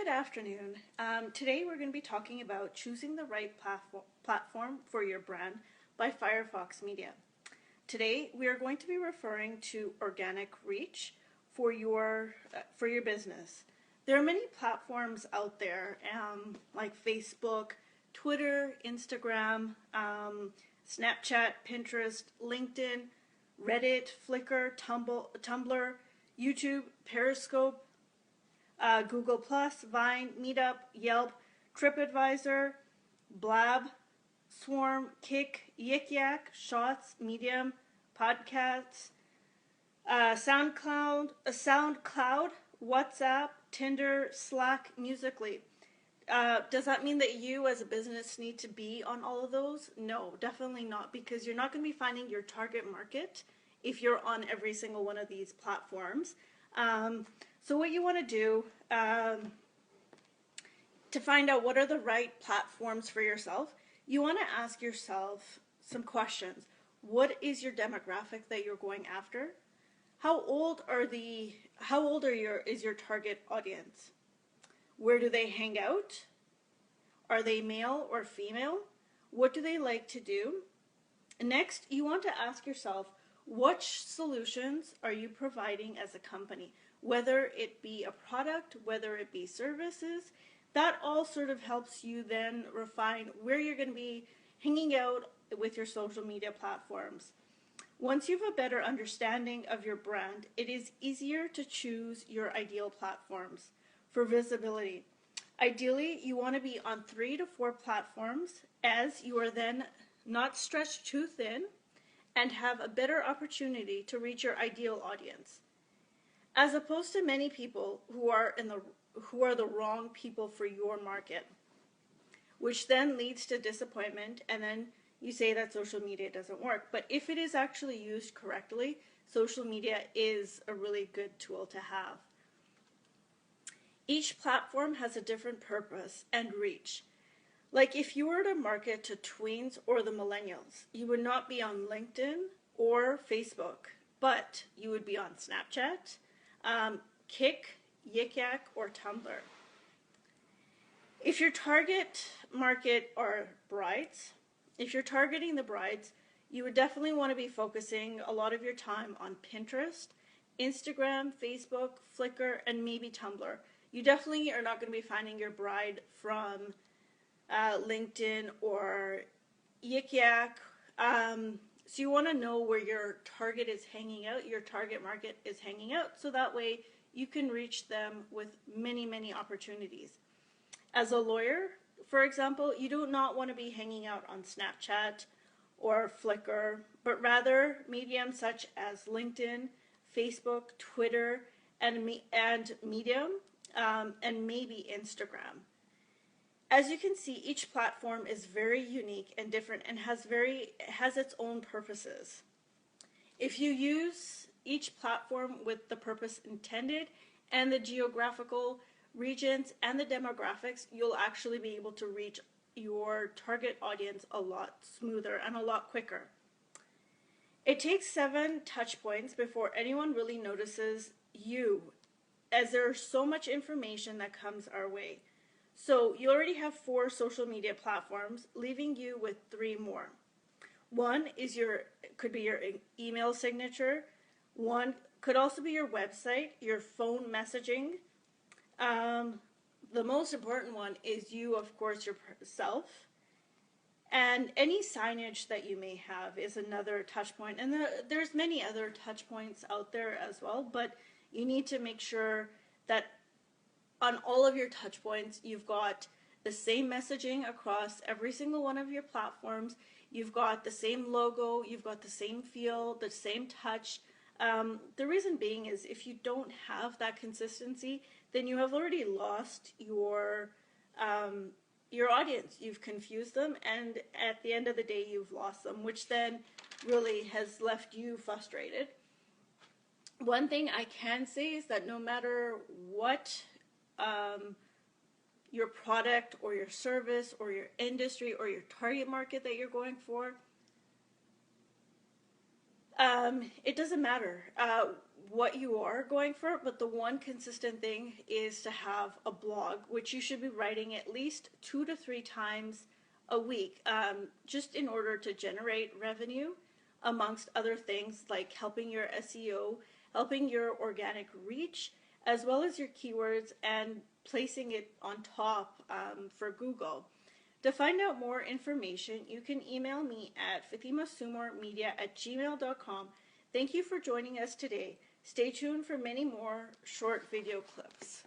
Good afternoon. Today we're going to be talking about choosing the right platform for your brand by Firefox Media. Today we are going to be referring to organic reach for your business. There are many platforms out there like Facebook, Twitter, Instagram, Snapchat, Pinterest, LinkedIn, Reddit, Flickr, Tumblr, YouTube, Periscope, Google+, Vine, Meetup, Yelp, TripAdvisor, Blab, Swarm, Kick, Yik Yak, Shots, Medium, Podcasts, SoundCloud, WhatsApp, Tinder, Slack, Musical.ly. Does that mean that you as a business need to be on all of those? No, definitely not, because you're not going to be finding your target market if you're on every single one of these platforms. So what you want to do to find out what are the right platforms for yourself, you want to ask yourself some questions. What is your demographic that you're going after? How old is your target audience? Where do they hang out? Are they male or female? What do they like to do? Next, you want to ask yourself, what solutions are you providing as a company? Whether it be a product, whether it be services, that all sort of helps you then refine where you're going to be hanging out with your social media platforms. Once you have a better understanding of your brand, it is easier to choose your ideal platforms for visibility. Ideally, you want to be on 3 to 4 platforms, as you are then not stretched too thin and have a better opportunity to reach your ideal audience, as opposed to many people who are the wrong people for your market, which then leads to disappointment, and then you say that social media doesn't work. But if it is actually used correctly, social media is a really good tool to have. Each platform has a different purpose and reach. Like if you were to market to tweens or the millennials, you would not be on LinkedIn or Facebook, but you would be on Snapchat, Kick, Yik Yak, or Tumblr. If your target market are brides, if you're targeting the brides, you would definitely want to be focusing a lot of your time on Pinterest, Instagram, Facebook, Flickr, and maybe Tumblr. You definitely are not going to be finding your bride from LinkedIn or Yik Yak. So you want to know where your target is hanging out, your target market is hanging out, so that way you can reach them with many, many opportunities. As a lawyer, for example, you do not want to be hanging out on Snapchat or Flickr, but rather mediums such as LinkedIn, Facebook, Twitter, and Medium, and maybe Instagram. As you can see, each platform is very unique and different and has its own purposes. If you use each platform with the purpose intended and the geographical regions and the demographics, you'll actually be able to reach your target audience a lot smoother and a lot quicker. It takes 7 touch points before anyone really notices you, as there's so much information that comes our way. So you already have 4 social media platforms, leaving you with 3 more. One is could be your email signature. One could also be your website, your phone messaging. The most important one is you, of course, yourself. And any signage that you may have is another touch point. And there's many other touch points out there as well, but you need to make sure that on all of your touch points, you've got the same messaging across every single one of your platforms. You've got the same logo, you've got the same feel, the same touch. The reason being is if you don't have that consistency, then you have already lost your audience. You've confused them, and at the end of the day, you've lost them, which then really has left you frustrated. One thing I can say is that no matter what your product or your service or your industry or your target market that you're going for, it doesn't matter. what you are going for, but the one consistent thing is to have a blog, which you should be writing at least 2 to 3 times a week, just in order to generate revenue, amongst other things like helping your SEO, helping your organic reach, as well as your keywords, and placing it on top for Google. To find out more information, you can email me at fathimasumormedia@gmail.com. Thank you for joining us today. Stay tuned for many more short video clips.